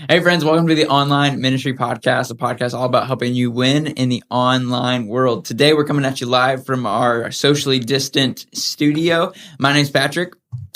Hey friends, welcome to the Online Ministry Podcast, a podcast all about helping you win in the online world. Today we're coming at you live from our socially distant studio. My name's Patrick.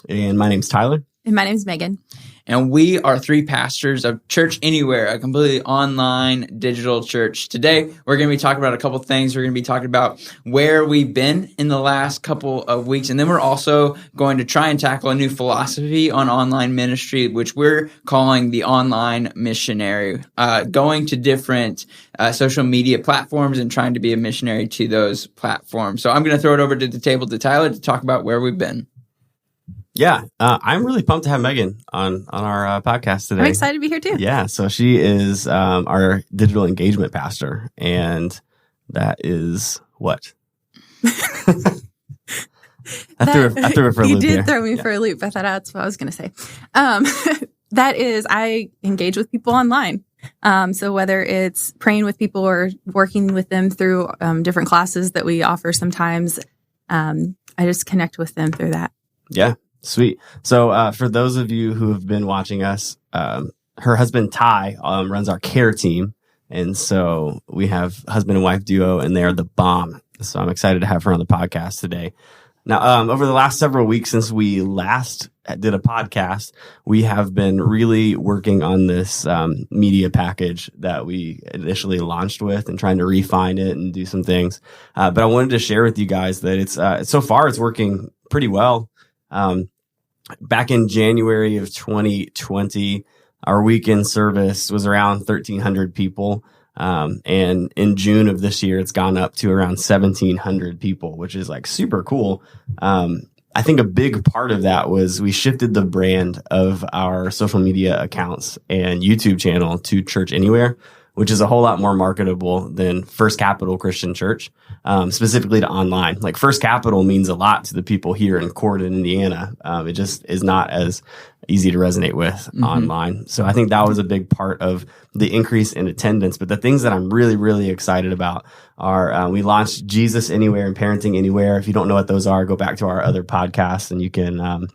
And my name's Tyler. And my name's Megan. And we are three pastors of Church Anywhere, a completely online digital church. Today, we're going to be talking about a couple things. We're going to be talking about where we've been in the last couple of weeks. And then we're also going to try and tackle a new philosophy on online ministry, which we're calling the Online Missionary, going to different social media platforms and trying to be a missionary to those platforms. So I'm going to throw it over to the table to Tyler to talk about where we've been. Yeah, I'm really pumped to have Megan on our podcast today. I'm excited to be here too. Yeah, so she is our digital engagement pastor, and that is what? I threw it for a loop. You did here. throw me for a loop. I thought that's what I was going to say. That is, I engage with people online. So whether it's praying with people or working with them through different classes that we offer sometimes, I just connect with them through that. Yeah. Sweet. So for those of you who have been watching us, her husband Ty runs our care team. And so we have husband and wife duo, and they are the bomb. So I'm excited to have her on the podcast today. Now, over the last several weeks since we last did a podcast, we have been really working on this media package that we initially launched with and trying to refine it and do some things. But I wanted to share with you guys that it's so far it's working pretty well. Back in January of 2020, our weekend service was around 1,300 people. And in June of this year, it's gone up to around 1,700 people, which is like super cool. I think a big part of that was we shifted the brand of our social media accounts and YouTube channel to Church Anywhere, which is a whole lot more marketable than First Capital Christian Church, specifically to online. Like First Capital means a lot to the people here in Corydon, Indiana. It just is not as easy to resonate with online. So I think that was a big part of the increase in attendance. But the things that I'm really, really excited about are we launched Jesus Anywhere and Parenting Anywhere. If you don't know what those are, go back to our other podcasts and you can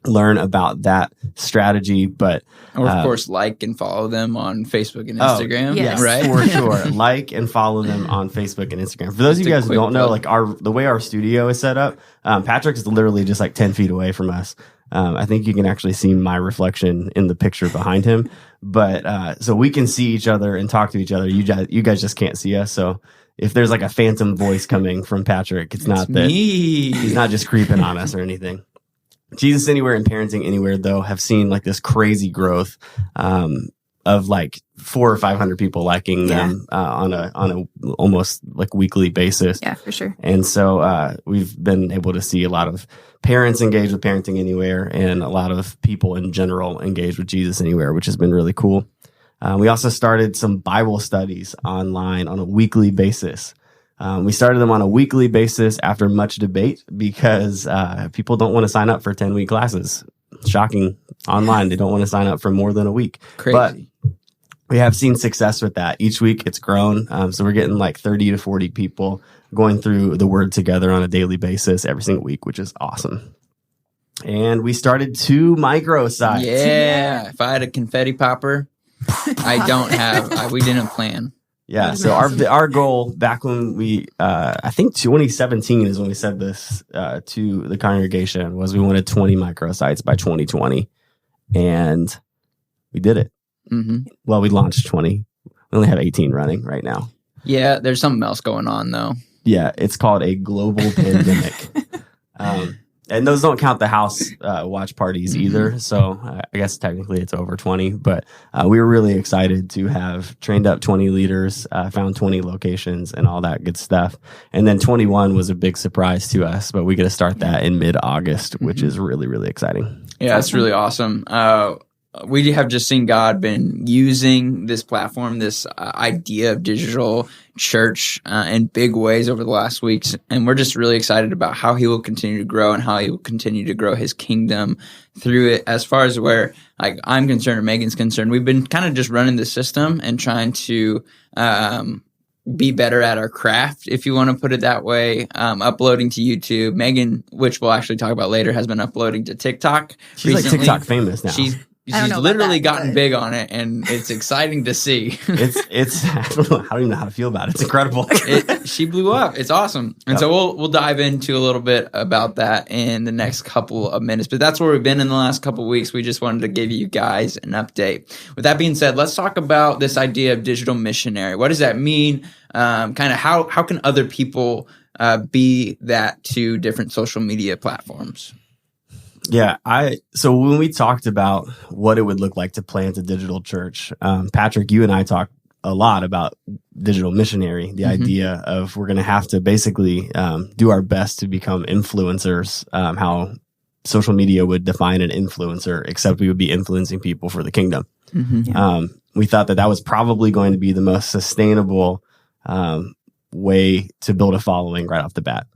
learn about that strategy. But of course, like and follow them on Facebook and Instagram. Yes. Right? For sure. Like and follow them on Facebook and Instagram. For those of you guys who don't know, like the way our studio is set up, Patrick is literally just like 10 feet away from us. I think you can actually see my reflection in the picture behind him. But so we can see each other and talk to each other. You guys just can't see us. So if there's like a phantom voice coming from Patrick, it's not that he's not just creeping on us or anything. Jesus Anywhere and Parenting Anywhere, though, have seen like this crazy growth of like 400 or 500 people liking them on a almost like weekly basis. Yeah, for sure. And so we've been able to see a lot of parents engage with Parenting Anywhere and a lot of people in general engage with Jesus Anywhere, which has been really cool. We also started some Bible studies online on a weekly basis. We started them on a weekly basis after much debate because people don't want to sign up for 10-week classes. Shocking. Online, they don't want to sign up for more than a week. Crazy. But we have seen success with that. Each week it's grown. So we're getting like 30 to 40 people going through the word together on a daily basis every single week, which is awesome. And we started 2 microsites. Yeah. If I had a confetti popper, I don't have. We didn't plan. Yeah. So our goal back when we, I think 2017 is when we said this to the congregation was we wanted 20 microsites by 2020, and we did it. Well, we launched 20. We only have 18 running right now. Yeah. There's something else going on though. Yeah. It's called a global pandemic. And those don't count the house watch parties either. So I guess technically it's over 20. But we were really excited to have trained up 20 leaders, found 20 locations and all that good stuff. And then 21 was a big surprise to us. But we get to start that in mid-August, which is really, really exciting. Yeah, it's really awesome. We have just seen God been using this platform, this idea of digital church in big ways over the last weeks. And we're just really excited about how he will continue to grow and how he will continue to grow his kingdom through it. As far as where like I'm concerned or Megan's concerned, we've been kind of just running the system and trying to be better at our craft, if you want to put it that way, uploading to YouTube. Megan, which we'll actually talk about later, has been uploading to TikTok. She's recently. Like TikTok famous now. don't know about literally that, gotten but- big on it, and it's exciting to see. It's I don't even know how to feel about it. It's incredible. She blew up. It's awesome. And Yep. so we'll dive into a little bit about that in the next couple of minutes. But that's where we've been in the last couple of weeks. We just wanted to give you guys an update. With that being said, let's talk about this idea of digital missionary. What does that mean? Kind of how can other people be that to different social media platforms? Yeah, so when we talked about what it would look like to plant a digital church, Patrick, you and I talked a lot about digital missionary, the idea of we're going to have to basically do our best to become influencers, how social media would define an influencer, except we would be influencing people for the kingdom. We thought that was probably going to be the most sustainable way to build a following right off the bat.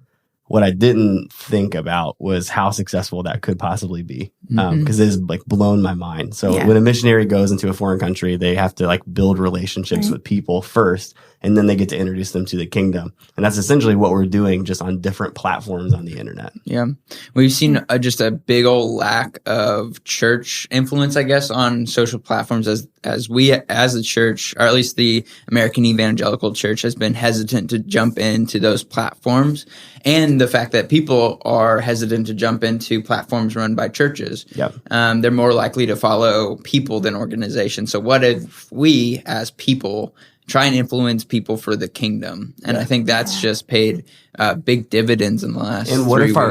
What I didn't think about was how successful that could possibly be, because it has like blown my mind. So when a missionary goes into a foreign country, they have to like build relationships with people first, and then they get to introduce them to the kingdom. And that's essentially what we're doing, just on different platforms on the internet. Yeah. We've seen just a big old lack of church influence, I guess, on social platforms as we, as a church, or at least the American Evangelical Church, has been hesitant to jump into those platforms. And the fact that people are hesitant to jump into platforms run by churches. Yep. They're more likely to follow people than organizations. So what if we, as people, try and influence people for the kingdom? And I think that's just paid big dividends in the last 3 weeks.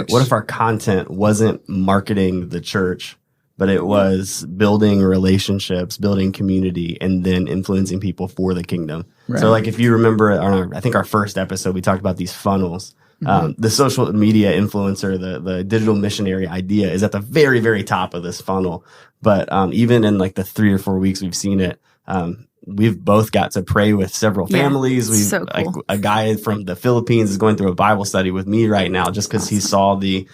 What if our content wasn't marketing the church, but it was building relationships, building community, and then influencing people for the kingdom? Right. So like if you remember, I think our first episode, we talked about these funnels. The social media influencer, the digital missionary idea is at the very, very top of this funnel. But even in like the 3 or 4 weeks we've seen it, we've both got to pray with several families. So cool. Like a guy from the Philippines is going through a Bible study with me right now, just because he saw the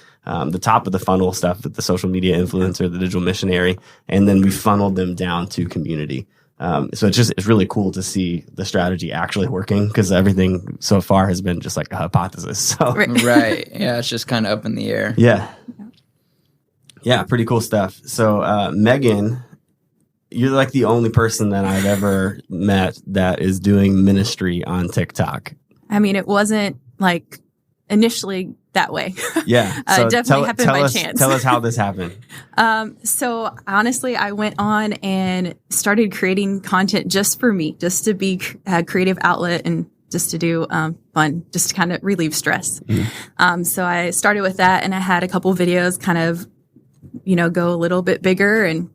top of the funnel stuff with the social media influencer, the digital missionary, and then we funneled them down to community. So it's really cool to see the strategy actually working, because everything so far has been just like a hypothesis. So Right. Yeah, it's just kind of up in the air. Yeah, pretty cool stuff. So Megan, you're like the only person that I've ever met that is doing ministry on TikTok. I mean, it wasn't like initially that way. Yeah. So definitely happened by chance. Tell us how this happened. So honestly, I went on and started creating content just for me, just to be a creative outlet and just to do fun, just to kind of relieve stress. So I started with that, and I had a couple videos kind of, go a little bit bigger. And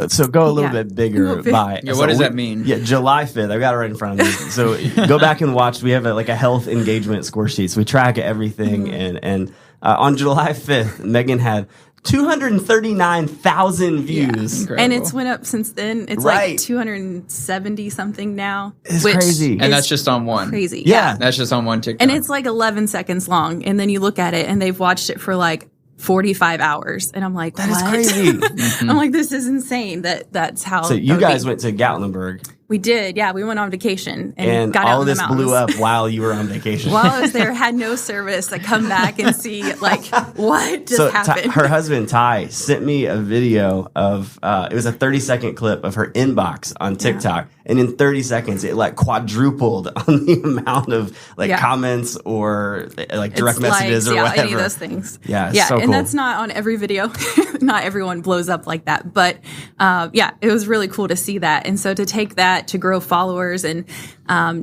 so go a little bit bigger by. Yeah, what does that mean? Yeah, July 5th. I've got it right in front of me. So go back and watch. We have a health engagement score sheet. So we track everything. And on July 5th, Megan had 239,000 views. Incredible. And it's went up since then. It's like 270 something now. It's crazy. And that's just on one. Crazy. Yeah. That's just on one TikTok. And it's like 11 seconds long. And then you look at it and they've watched it for like 45 hours. And I'm like, That what? is crazy. I'm like, this is insane. That's how. So you guys went to Gatlinburg. We did. Yeah. We went on vacation And got out all in of the this blew mountains. up while you were on vacation. While I was there, had no service. I come back and see like what just happened. Her husband Ty sent me a video of it was a 30-second clip of her inbox on TikTok, and in 30 seconds it like quadrupled on the amount of comments or like direct messages or whatever. Any of those things. Yeah, yeah, so and cool. that's not on every video. Not everyone blows up like that, but it was really cool to see that, and so to take that to grow followers and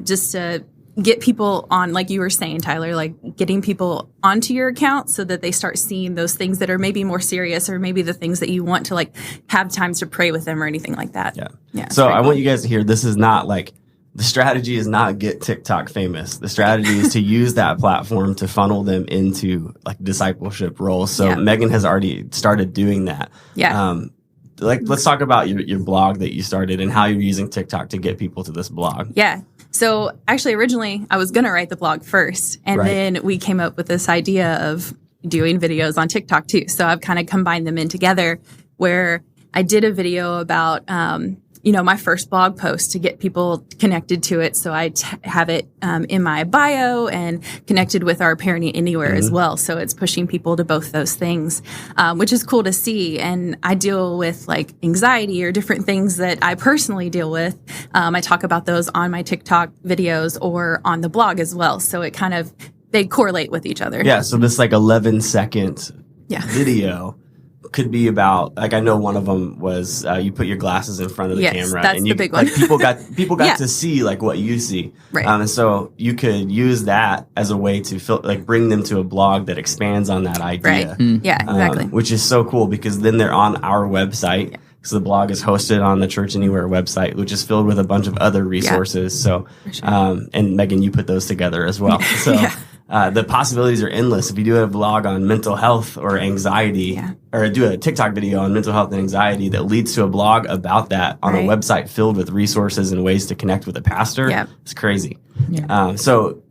just to get people on, like you were saying, Tyler, like getting people onto your account so that they start seeing those things that are maybe more serious, or maybe the things that you want to like have times to pray with them or anything like that. Yeah. So I want you guys to hear, this is not like, the strategy is not get TikTok famous. The strategy is to use that platform to funnel them into like discipleship roles. So Megan has already started doing that. Yeah. Let's talk about your blog that you started and how you're using TikTok to get people to this blog. Yeah. So actually, originally, I was going to write the blog first. And then we came up with this idea of doing videos on TikTok too. So I've kind of combined them in together, where I did a video about my first blog post to get people connected to it. So I have it in my bio and connected with our Parenting Anywhere as well. So it's pushing people to both those things, which is cool to see. And I deal with like anxiety or different things that I personally deal with. I talk about those on my TikTok videos or on the blog as well. So it kind of, they correlate with each other. Yeah. So this like 11-second video could be about, like, I know one of them was you put your glasses in front of the camera, that's and the big one. Like, people got to see like what you see, right? And so you could use that as a way to bring them to a blog that expands on that idea, right? Yeah, exactly. Which is so cool because then they're on our website. So the blog is hosted on the Church Anywhere website, which is filled with a bunch of other resources. So, and Megan, you put those together as well. So. The possibilities are endless. If you do a vlog on mental health or anxiety, or do a TikTok video on mental health and anxiety that leads to a blog about that on a website filled with resources and ways to connect with a pastor, it's crazy. So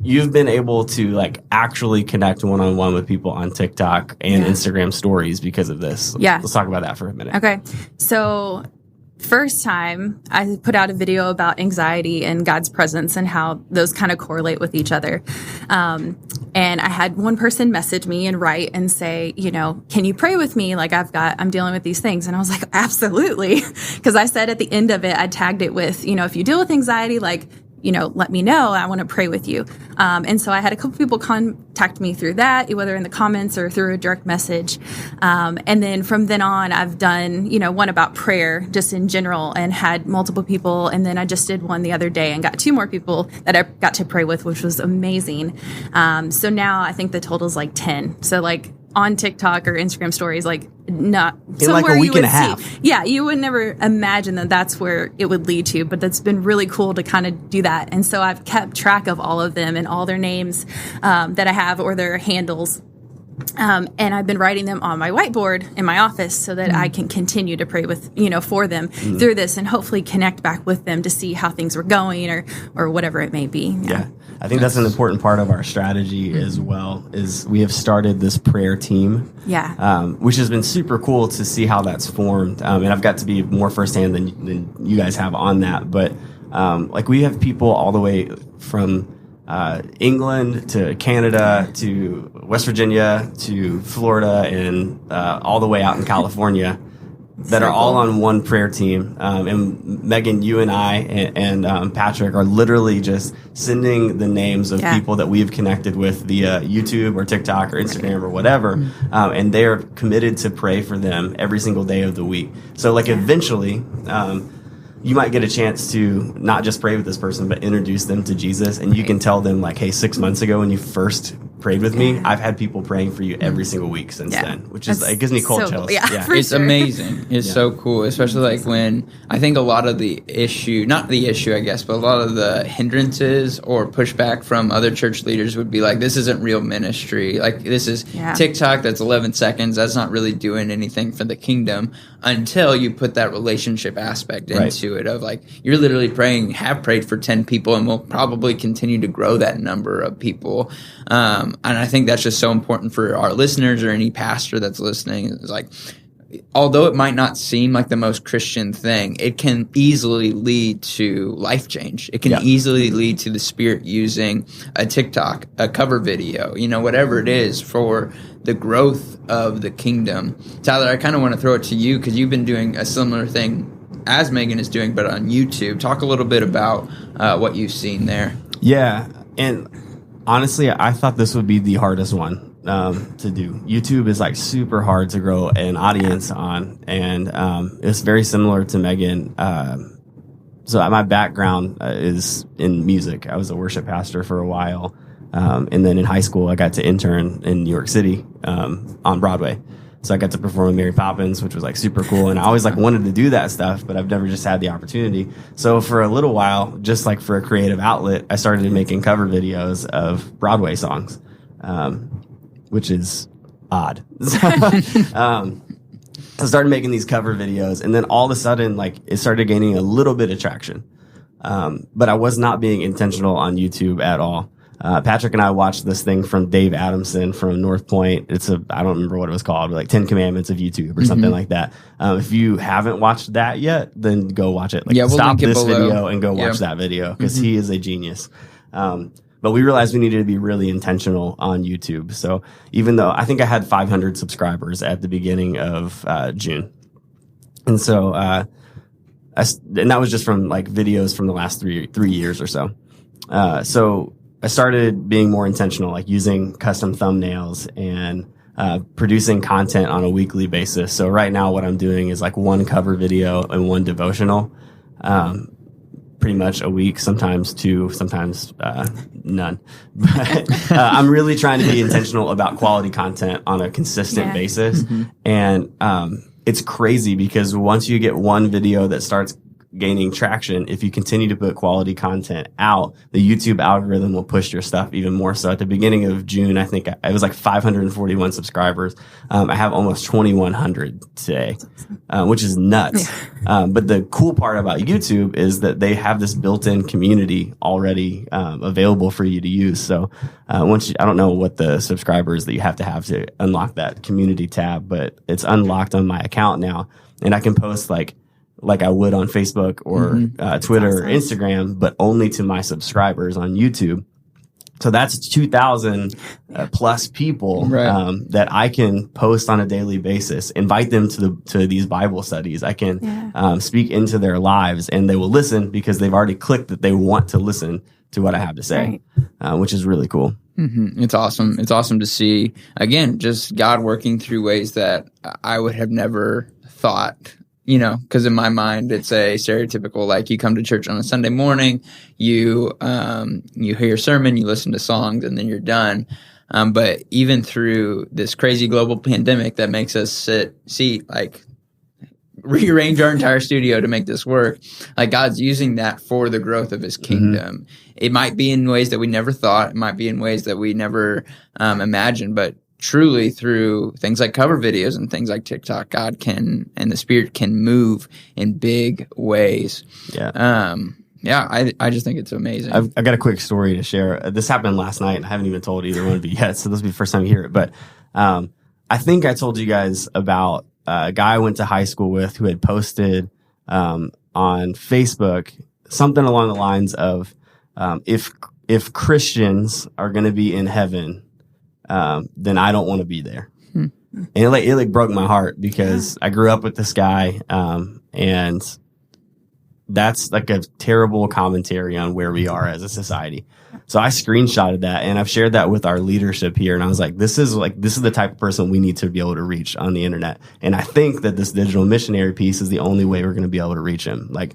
you've been able to like actually connect one-on-one with people on TikTok and Instagram stories because of this. Let's talk about that for a minute. Okay. So first time I put out a video about anxiety and God's presence and how those kind of correlate with each other. And I had one person message me and write and say, can you pray with me? Like I'm dealing with these things. And I was like, absolutely. Because I said at the end of it, I tagged it with, if you deal with anxiety, like, let me know. I want to pray with you. And so I had a couple people contact me through that, whether in the comments or through a direct message. And then from then on, I've done, one about prayer just in general and had multiple people. And then I just did one the other day and got 2 more people that I got to pray with, which was amazing. So now I think the total is like 10. So like on TikTok or Instagram stories, like not in like a week and a half. Yeah, you would never imagine that that's where it would lead to, but that's been really cool to kind of do that. And so I've kept track of all of them and all their names that I have or their handles. And I've been writing them on my whiteboard in my office so that I can continue to pray with, for them through this and hopefully connect back with them to see how things were going or whatever it may be. Yeah. I think that's an important part of our strategy as well, is we have started this prayer team, which has been super cool to see how that's formed. And I've got to be more firsthand than you guys have on that. But like we have people all the way from England to Canada to West Virginia to Florida and all the way out in California that are all on one prayer team. And Megan, you and I and Patrick are literally just sending the names of people that we've connected with via YouTube or TikTok or Instagram or whatever. And they are committed to pray for them every single day of the week. So like eventually, you might get a chance to not just pray with this person, but introduce them to Jesus. And you can tell them like, hey, 6 months ago when you first prayed with me, I've had people praying for you every single week since then, which is, it gives me cold chills. Cool. Yeah. It's amazing. It's so cool, especially like when I think a lot of the issue, not the issue, I guess, but a lot of the hindrances or pushback from other church leaders would be like, this isn't real ministry. Like this is TikTok that's 11 seconds. That's not really doing anything for the kingdom until you put that relationship aspect into it of like, you're literally have prayed for 10 people and will probably continue to grow that number of people. And I think that's just so important for our listeners or any pastor that's listening. It's like, although it might not seem like the most Christian thing, it can easily lead to life change. It can easily lead to the Spirit using a TikTok, a cover video, whatever it is for the growth of the kingdom. Tyler, I kind of want to throw it to you because you've been doing a similar thing as Megan is doing, but on YouTube. Talk a little bit about what you've seen there. Yeah, and honestly, I thought this would be the hardest one to do. YouTube is like super hard to grow an audience on, and it's very similar to Megan. So my background is in music. I was a worship pastor for a while, and then in high school, I got to intern in New York City on Broadway. So I got to perform with Mary Poppins, which was like super cool. And I always like wanted to do that stuff, but I've never just had the opportunity. So for a little while, just like for a creative outlet, I started making cover videos of Broadway songs, which is odd. I started making these cover videos, and then all of a sudden, like it started gaining a little bit of traction. But I was not being intentional on YouTube at all. Patrick and I watched this thing from Dave Adamson from North Point. I don't remember what it was called, but like 10 Commandments of YouTube or something like that. If you haven't watched that yet, then go watch it. Like, we'll stop link it this below. video and go watch that video, because he is a genius. But we realized we needed to be really intentional on YouTube. So even though I think I had 500 subscribers at the beginning of June. And so, and that was just from like videos from the last three years or so. So I started being more intentional, like using custom thumbnails and producing content on a weekly basis. So right now what I'm doing is like one cover video and one devotional, pretty much a week, sometimes two, sometimes none. But I'm really trying to be intentional about quality content on a consistent basis. And it's crazy because once you get one video that starts gaining traction, if you continue to put quality content out, the YouTube algorithm will push your stuff even more. So at the beginning of June, I think it was like 541 subscribers. I have almost 2,100 today, which is nuts. But the cool part about YouTube is that they have this built-in community already available for you to use. So I don't know what the subscribers that you have to unlock that community tab, but it's unlocked on my account now, and I can post like I would on Facebook or Twitter or Instagram, but only to my subscribers on YouTube. So that's 2,000 plus people that I can post on a daily basis, invite them to these Bible studies. I can speak into their lives, and they will listen because they've already clicked that they want to listen to what I have to say, which is really cool. It's awesome. It's awesome to see, again, just God working through ways that I would have never thought. You know, because in my mind, it's a stereotypical, like, you come to church on a Sunday morning, you hear a sermon, you listen to songs, and then you're done. But even through this crazy global pandemic that makes us rearrange our entire studio to make this work, like, God's using that for the growth of his kingdom. It might be in ways that we never thought. It might be in ways that we never imagined, but truly through things like cover videos and things like TikTok, God can, and the Spirit can move in big ways. I just think it's amazing. I've got a quick story to share. This happened last night, and I haven't even told either one of you yet, so this will be the first time you hear it. But I think I told you guys about a guy I went to high school with who had posted on Facebook something along the lines of, if Christians are going to be in heaven, then I don't want to be there. And it broke my heart because I grew up with this guy, and that's like a terrible commentary on where we are as a society. So I screenshotted that, and I've shared that with our leadership here. And I was like, this is the type of person we need to be able to reach on the internet. And I think that this digital missionary piece is the only way we're going to be able to reach him. Like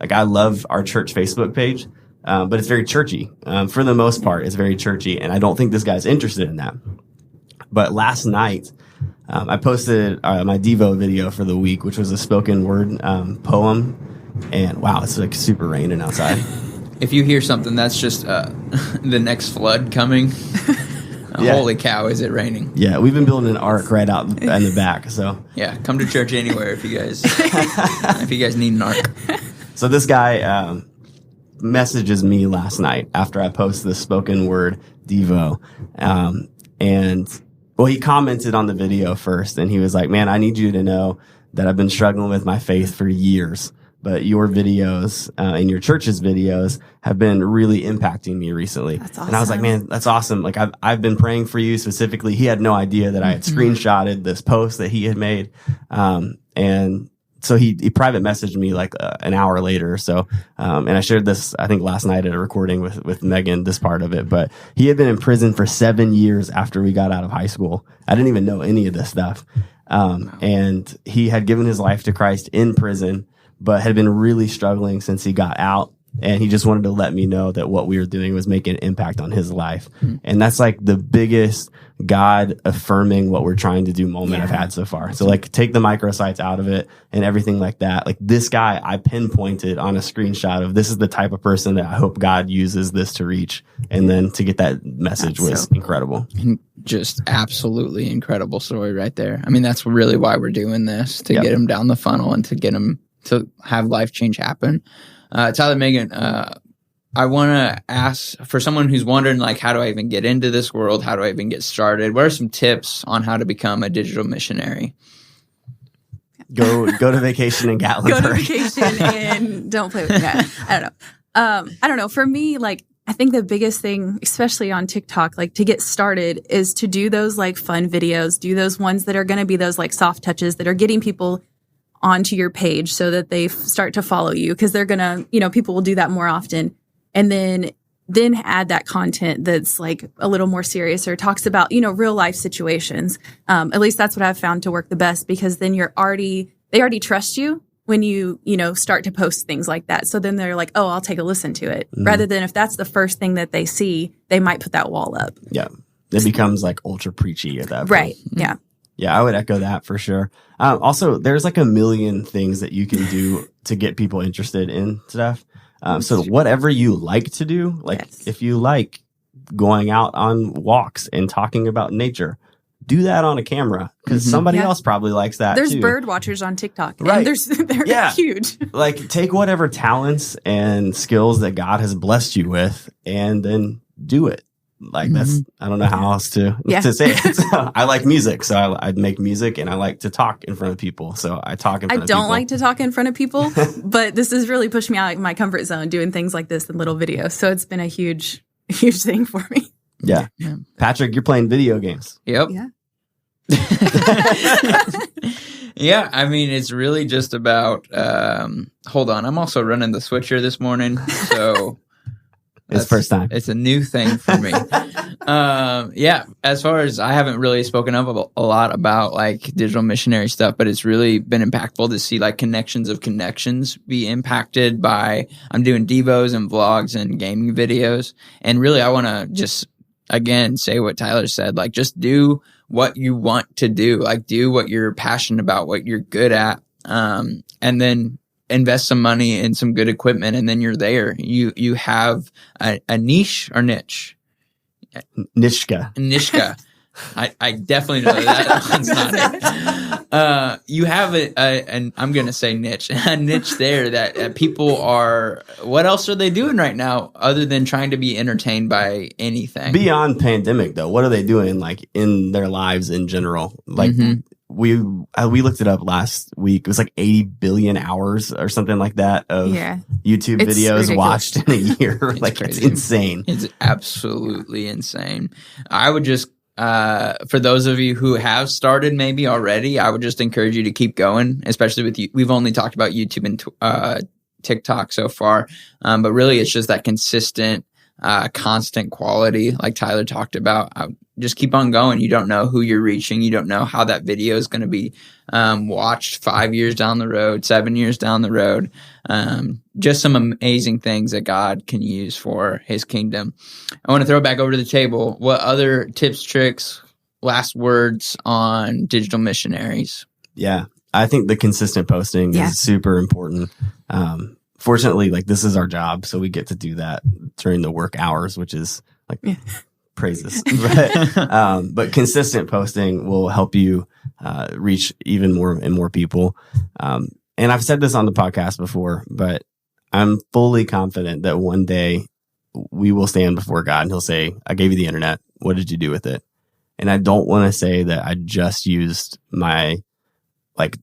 I love our church Facebook page. But it's very churchy. For the most part, it's very churchy. And I don't think this guy's interested in that. But last night, I posted my Devo video for the week, which was a spoken word poem. And wow, it's like super raining outside. If you hear something, that's just the next flood coming. Holy cow, is it raining? Yeah, we've been building an ark right out in the back. So yeah, come to church anywhere if you guys need an ark. So this guy messages me last night after I posted the spoken word Devo. He commented on the video first, and he was like, man, I need you to know that I've been struggling with my faith for years, but your videos and your church's videos have been really impacting me recently. That's awesome. And I was like, man, that's awesome. Like I've been praying for you specifically. He had no idea that I had screenshotted this post that he had made. And so he private messaged me like an hour later or so. And I shared this, I think, last night at a recording with Megan, this part of it. But he had been in prison for 7 years after we got out of high school. I didn't even know any of this stuff. And he had given his life to Christ in prison, but had been really struggling since he got out. And he just wanted to let me know that what we were doing was making an impact on his life. And that's like the biggest God affirming what we're trying to do moment I've had so far. So like take the microsites out of it and everything like that. Like this guy, I pinpointed on a screenshot of this is the type of person that I hope God uses this to reach. And then to get that message was incredible. Just absolutely incredible story right there. I mean, that's really why we're doing this, to get him down the funnel and to get him to have life change happen. Tyler, Megan, I want to ask for someone who's wondering, like, how do I even get into this world? How do I even get started? What are some tips on how to become a digital missionary? Go to vacation in Gatlinburg. Go to vacation and don't play with that. I don't know. For me, like, I think the biggest thing, especially on TikTok, like to get started is to do those like fun videos, do those ones that are going to be those like soft touches that are getting people onto your page so that they start to follow you, because they're going to, people will do that more often. And then add that content that's like a little more serious or talks about, real life situations. At least that's what I've found to work the best, because then they already trust you when you start to post things like that. So then they're like, oh, I'll take a listen to it. Mm-hmm. Rather than if that's the first thing that they see, they might put that wall up. Yeah. It becomes like ultra preachy at that point. Right. Yeah. Yeah, I would echo that for sure. Also, there's like a million things that you can do to get people interested in stuff. So whatever you like to do, like if you like going out on walks and talking about nature, do that on a camera, because somebody else probably likes that There's too. bird watchers on TikTok. Right. And they're huge. Like take whatever talents and skills that God has blessed you with and then do it. Like that's, I don't know how else to say it. So, I like music. So I make music and I like to talk in front of people. So I talk in front of people. I don't like to talk in front of people, but this has really pushed me out of my comfort zone doing things like this in little videos. So it's been a huge thing for me. Yeah. Patrick, you're playing video games. Yep. Yeah. Yeah, I mean, it's really just about, hold on, I'm also running the switcher this morning, so it's first time. It's a new thing for me. Yeah, as far as I haven't really spoken up a lot about like digital missionary stuff, but it's really been impactful to see like connections of connections be impacted by, I'm doing devos and vlogs and gaming videos. And really, I want to just, again, say what Tyler said, like just do what you want to do, like do what you're passionate about, what you're good at. And then invest some money in some good equipment, and then you're there. You have a niche or niche? Nishka. I definitely know that one's not it. You have an I'm going to say niche, a niche there that people are, what else are they doing right now other than trying to be entertained by anything? Beyond pandemic though, what are they doing like in their lives in general? Like we looked it up last week. It was like 80 billion hours or something like that of YouTube videos ridiculous. Watched in a year. Like it's insane. It's absolutely insane. I would just, for those of you who have started maybe already, I would just encourage you to keep going, especially with you. We've only talked about YouTube and TikTok so far, but really it's just that consistent, constant quality like Tyler talked about. Just keep on going. You don't know who you're reaching. You don't know how that video is going to be watched 5 years down the road, 7 years down the road. Just some amazing things that God can use for his kingdom. I want to throw it back over to the table. What other tips, tricks, last words on digital missionaries? Yeah, I think the consistent posting is super important. Fortunately, like this is our job, so we get to do that during the work hours, which is like praises. But consistent posting will help you reach even more and more people. And I've said this on the podcast before, but I'm fully confident that one day we will stand before God and he'll say, I gave you the internet. What did you do with it? And I don't want to say that I just used my like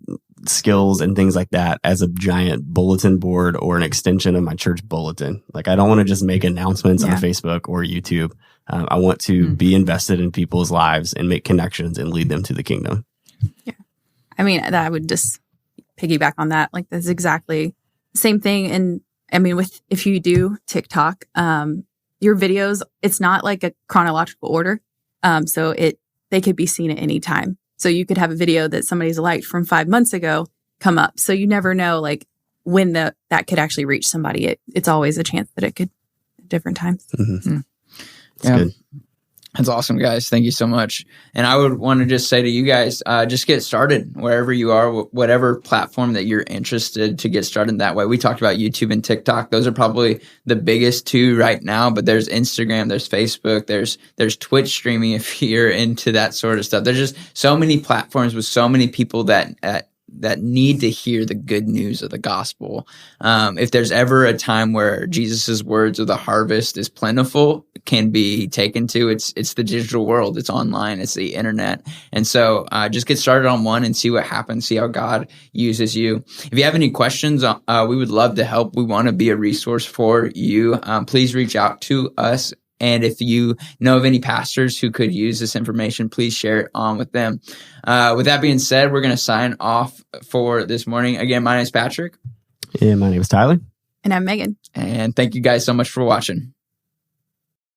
skills and things like that as a giant bulletin board or an extension of my church bulletin. Like I don't want to just make announcements on Facebook or YouTube. I want to be invested in people's lives and make connections and lead them to the kingdom. Yeah. I mean, I would just piggyback on that. Like that's exactly the same thing. And I mean, if you do TikTok, your videos, it's not like a chronological order. So they could be seen at any time. So you could have a video that somebody's liked from 5 months ago come up. So you never know like when that could actually reach somebody. It's always a chance that it could at different times. Mm-hmm. Good. That's awesome, guys. Thank you so much. And I would want to just say to you guys, just get started wherever you are, whatever platform that you're interested to get started that way. We talked about YouTube and TikTok. Those are probably the biggest two right now, but there's Instagram, there's Facebook, there's Twitch streaming if you're into that sort of stuff. There's just so many platforms with so many people that that need to hear the good news of the gospel. If there's ever a time where Jesus's words of the harvest is plentiful, can be taken to, it's the digital world. It's online. It's the internet. And so just get started on one and see what happens. See how God uses you. If you have any questions, we would love to help. We want to be a resource for you. Please reach out to us. And if you know of any pastors who could use this information, please share it on with them. With that being said, we're going to sign off for this morning. Again, my name is Patrick. And my name is Tyler. And I'm Megan. And thank you guys so much for watching.